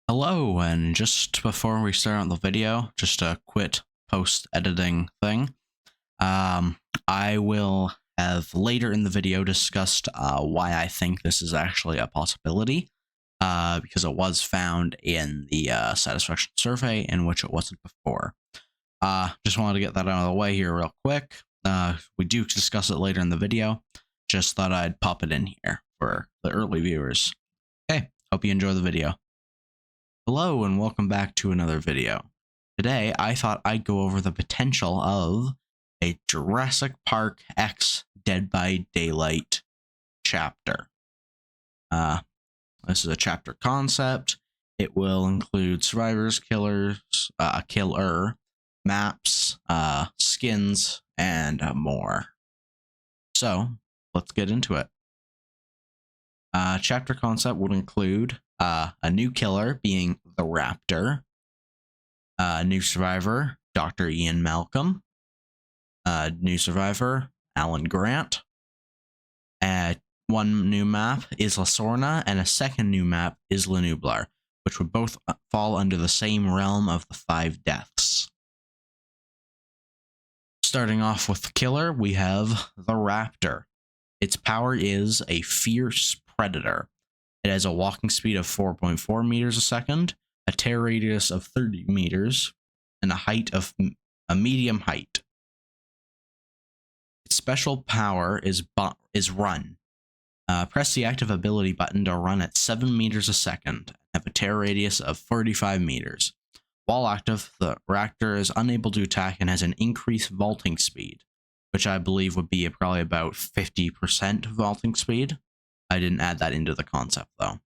Hello, and just before we start on the video, just a quick post-editing thing. I will have later in the video discussed why I think this is actually a possibility, because it was found in the satisfaction survey, in which it wasn't before. Just wanted to get that out of the way here real quick. We do discuss it later in the video. Just thought I'd pop it in here for the early viewers. Okay, hope you enjoy the video. Hello and welcome back to another video. Today I thought I'd go over the potential of a Jurassic Park X Dead by Daylight chapter. This is a chapter concept. It will include survivors, killer, maps, skins, and more. So let's get into it. Chapter concept would include a new killer being the Raptor, a new survivor, Dr. Ian Malcolm, a new survivor, Alan Grant, one new map, Isla Sorna, and a second new map, Isla Nublar, which would both fall under the same realm of the 5 deaths. Starting off with the killer, we have the Raptor. Its power is a fierce predator. It has a walking speed of 4.4 meters a second, a tear radius of 30 meters, and a height of a medium height. Its special power is run. Press the active ability button to run at 7 meters a second, and have a tear radius of 45 meters. While active, the Raptor is unable to attack and has an increased vaulting speed, which I believe would be probably about 50% vaulting speed. I didn't add that into the concept, though.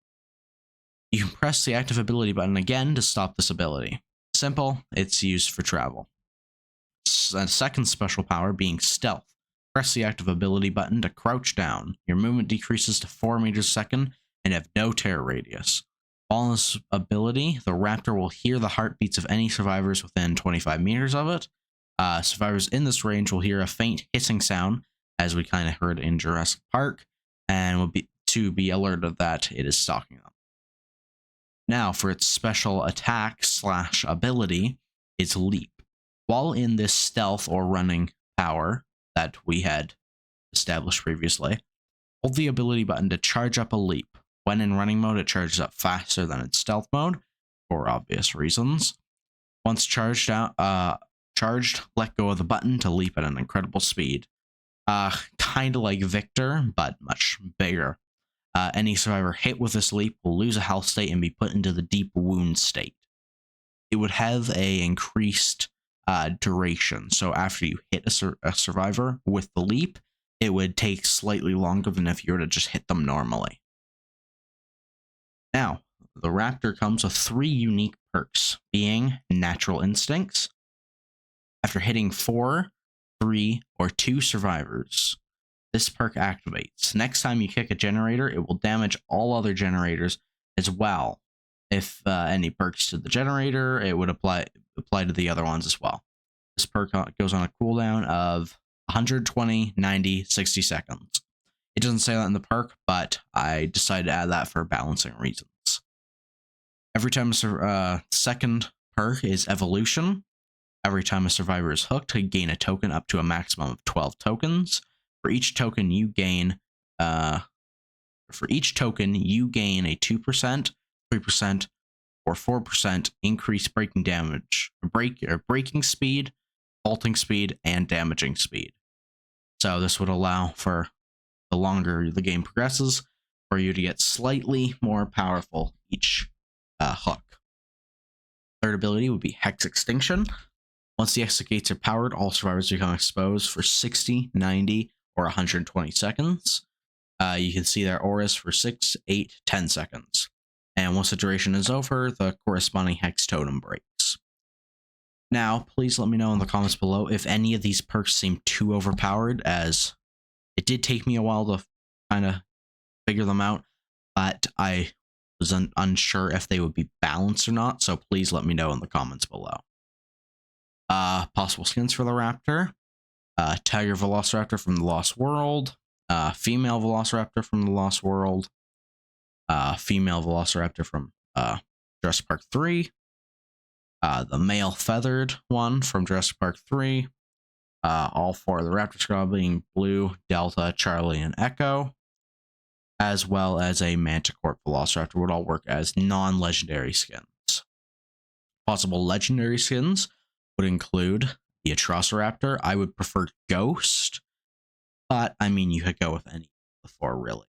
You can press the active ability button again to stop this ability. Simple, it's used for travel. A second special power being stealth. Press the active ability button to crouch down. Your movement decreases to 4 meters a second and have no tear radius. While this ability, the Raptor will hear the heartbeats of any survivors within 25 meters of it. Survivors in this range will hear a faint hissing sound, as we kind of heard in Jurassic Park, and will be alerted that it is stalking them. Now, for its special attack / ability, it's leap. While in this stealth or running power that we had established previously, hold the ability button to charge up a leap. When in running mode, it charges up faster than its stealth mode, for obvious reasons. Once charged, let go of the button to leap at an incredible speed. Kind of like Victor, but much bigger. Any survivor hit with this leap will lose a health state and be put into the deep wound state. It would have a increased duration, so after you hit a survivor with the leap, it would take slightly longer than if you were to just hit them normally. Now, the Raptor comes with 3 unique perks, being Natural Instincts. After hitting 4, 3, or 2 survivors, this perk activates. Next time you kick a generator, it will damage all other generators as well. If any perks to the generator, it would apply to the other ones as well. This perk goes on a cooldown of 120, 90, 60 seconds. It doesn't say that in the perk, but I decided to add that for balancing reasons. Every time a second perk is Evolution. Every time a survivor is hooked, you gain a token up to a maximum of 12 tokens. For each token you gain, a 2%, 3%, or 4% increased breaking damage, breaking speed, vaulting speed, and damaging speed. So this would allow for, the longer the game progresses, for you to get slightly more powerful each hook. Third ability would be Hex Extinction. Once the exit gates are powered, all survivors become exposed for 60, 90, or 120 seconds. You can see their auras for 6, 8, 10 seconds. And once the duration is over, the corresponding hex totem breaks. Now, please let me know in the comments below if any of these perks seem too overpowered, as it did take me a while to kind of figure them out, but I was unsure if they would be balanced or not, so please let me know in the comments below. Possible skins for the Raptor. Tiger Velociraptor from the Lost World, female Velociraptor from the Lost World, female Velociraptor from Jurassic Park 3, the male feathered one from Jurassic Park 3, all four of the Raptor squad being Blue, Delta, Charlie, and Echo, as well as a Manticore Velociraptor would all work as non-legendary skins. Possible legendary skins would include the Atrociraptor. I would prefer Ghost, but I mean, you could go with any before, really.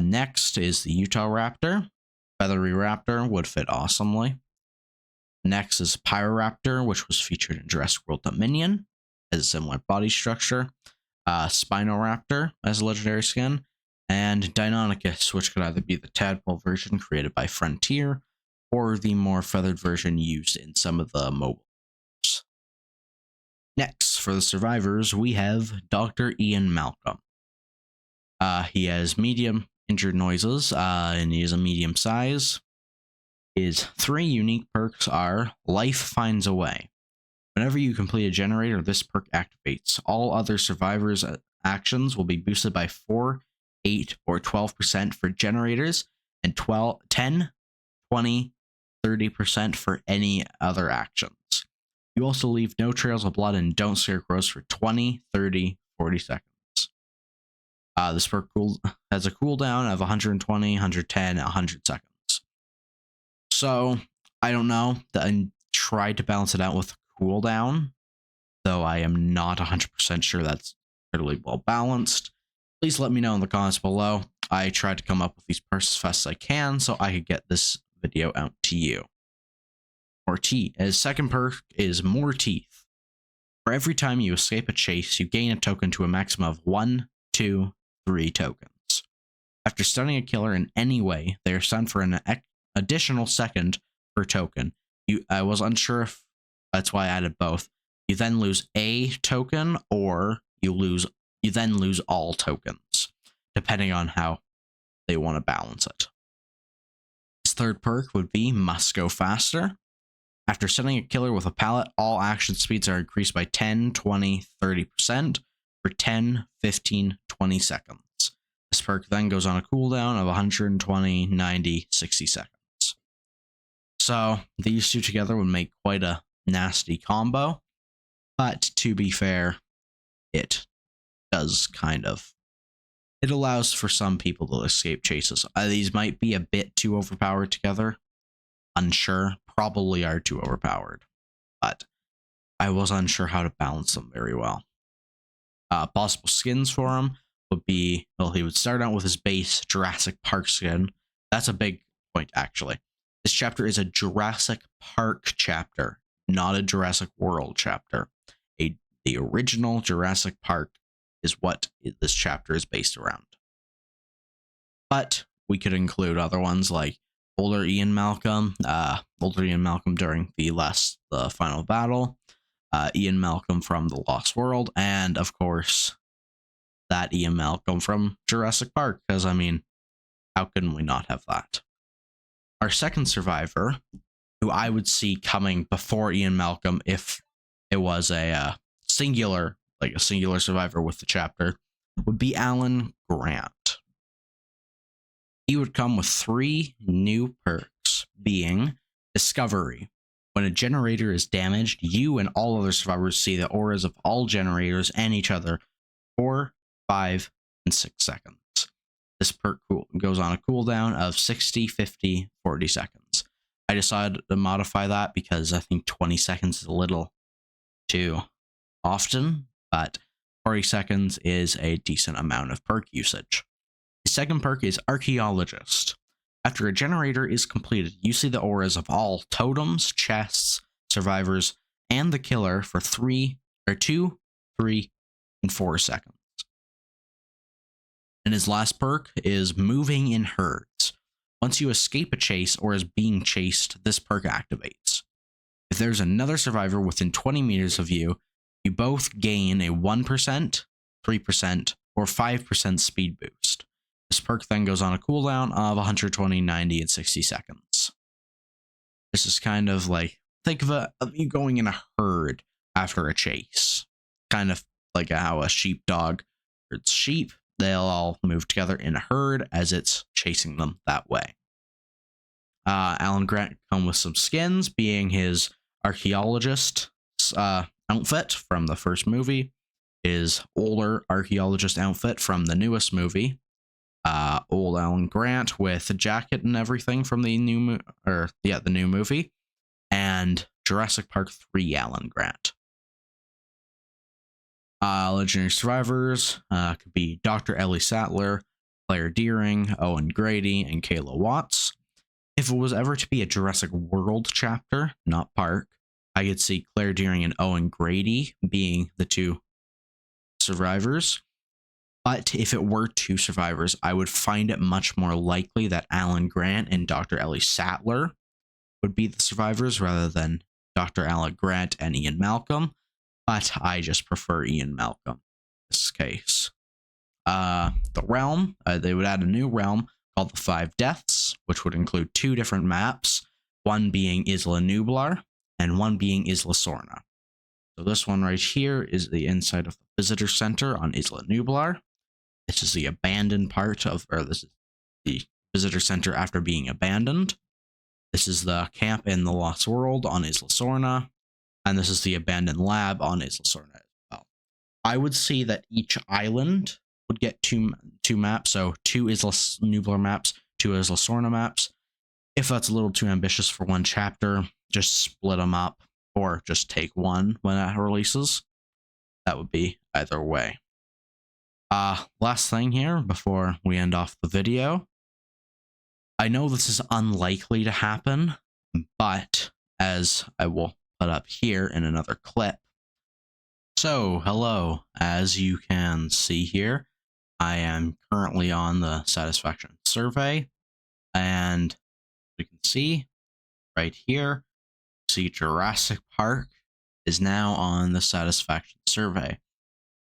Next is the Utah Raptor. Feathery Raptor would fit awesomely. Next is Pyroraptor, which was featured in Jurassic World Dominion, has a similar body structure. Spinoraptor as a legendary skin, and Deinonychus, which could either be the tadpole version created by Frontier, or the more feathered version used in some of the mobile games. Next, for the survivors, we have Dr. Ian Malcolm. He has medium injured noises, and he is a medium size. His 3 unique perks are Life Finds a Way. Whenever you complete a generator, this perk activates. All other survivors' actions will be boosted by 4, 8, or 12% for generators, and 10, 20, 30% for any other actions. You also leave no trails of blood and don't scarecrows for 20, 30, 40 seconds. This perk has a cooldown of 120, 110, 100 seconds. So, I don't know. I tried to balance it out with cooldown, though I am not 100% sure that's fairly well balanced. Please let me know in the comments below. I tried to come up with these perks as fast as I can so I could get this video out to you. More teeth. His second perk is More Teeth. For every time you escape a chase, you gain a token to a maximum of 1, 2, 3 tokens. After stunning a killer in any way, they are stunned for an additional second per token. I was unsure if that's why I added both. You then lose a token, or you then lose all tokens, depending on how they want to balance it. His third perk would be Must Go Faster. After stunning a killer with a pallet, all action speeds are increased by 10, 20, 30% for 10, 15, 20 seconds. This perk then goes on a cooldown of 120, 90, 60 seconds. So these two together would make quite a nasty combo, but to be fair, it does it allows for some people to escape chases. These might be a bit too overpowered together. Unsure, probably are too overpowered, but I was unsure how to balance them very well. Possible skins for him would be, well, he would start out with his base Jurassic Park skin. That's a big point, actually. This chapter is a Jurassic Park chapter, not a Jurassic World chapter. The original Jurassic Park is what this chapter is based around. But we could include other ones like older Ian Malcolm during the final battle, Ian Malcolm from the Lost World, and of course that Ian Malcolm from Jurassic Park, because I mean, how can we not have that? Our second survivor, who I would see coming before Ian Malcolm if it was a singular survivor with the chapter, would be Alan Grant. He would come with 3 new perks, being Discovery. When a generator is damaged, you and all other survivors see the auras of all generators and each other 4, 5, and 6 seconds. This perk goes on a cooldown of 60, 50, 40 seconds. I decided to modify that because I think 20 seconds is a little too often, but 40 seconds is a decent amount of perk usage. The second perk is Archaeologist. After a generator is completed, you see the auras of all totems, chests, survivors, and the killer for 2, 3, and 4 seconds. And his last perk is Moving in Herds. Once you escape a chase or is being chased, this perk activates. If there's another survivor within 20 meters of you, you both gain a 1%, 3%, or 5% speed boost. This perk then goes on a cooldown of 120, 90, and 60 seconds. This is kind of like, think of you going in a herd after a chase. Kind of like how a sheepdog herds sheep. They'll all move together in a herd as it's chasing them that way. Alan Grant come with some skins, being his archaeologist outfit from the first movie, his older archaeologist outfit from the newest movie, old Alan Grant with a jacket and everything from the new the new movie, and Jurassic Park 3 Alan Grant. Legendary survivors could be Dr. Ellie Sattler, Claire Dearing, Owen Grady, and Kayla Watts. If it was ever to be a Jurassic World chapter, not Park, I could see Claire Dearing and Owen Grady being the two survivors. But if it were two survivors, I would find it much more likely that Alan Grant and Dr. Ellie Sattler would be the survivors rather than Dr. Alan Grant and Ian Malcolm. But I just prefer Ian Malcolm in this case. The realm, they would add a new realm called the Five Deaths, which would include two different maps, one being Isla Nublar and one being Isla Sorna. So this one right here is the inside of the visitor center on Isla Nublar. This is the abandoned part of, or this is the visitor center after being abandoned. This is the camp in the Lost World on Isla Sorna. And this is the abandoned lab on Isla Sorna as well. I would see that each island would get two maps, so 2 Isla Nublar maps, 2 Isla Sorna maps. If that's a little too ambitious for one chapter, just split them up, or just take one when it releases. That would be either way. Last thing here before we end off the video. I know this is unlikely to happen, but as I will put up here in another clip. So, hello, as you can see here, I am currently on the satisfaction survey, and you can see right here, see Jurassic Park is now on the satisfaction survey.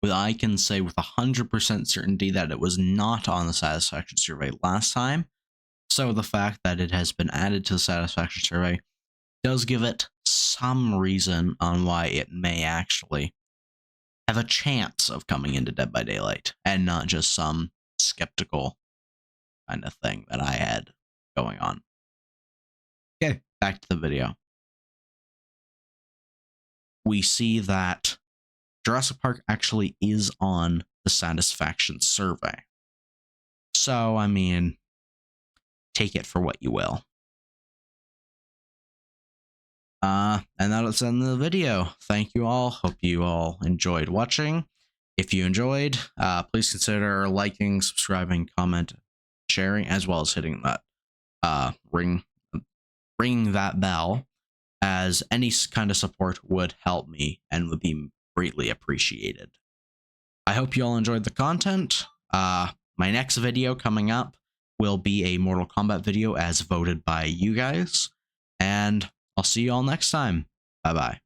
But I can say with 100% certainty that it was not on the satisfaction survey last time, so the fact that it has been added to the satisfaction survey does give it some reason on why it may actually have a chance of coming into Dead by Daylight, and not just some skeptical kind of thing that I had going on. Okay, back to the video. We see that Jurassic Park actually is on the satisfaction survey. So, I mean, take it for what you will. And that's the end of the video. Thank you all. Hope you all enjoyed watching. If you enjoyed, please consider liking, subscribing, comment, sharing, as well as hitting that ring that bell, as any kind of support would help me and would be greatly appreciated. I hope you all enjoyed the content. My next video coming up will be a Mortal Kombat video as voted by you guys, and I'll see you all next time. Bye-bye.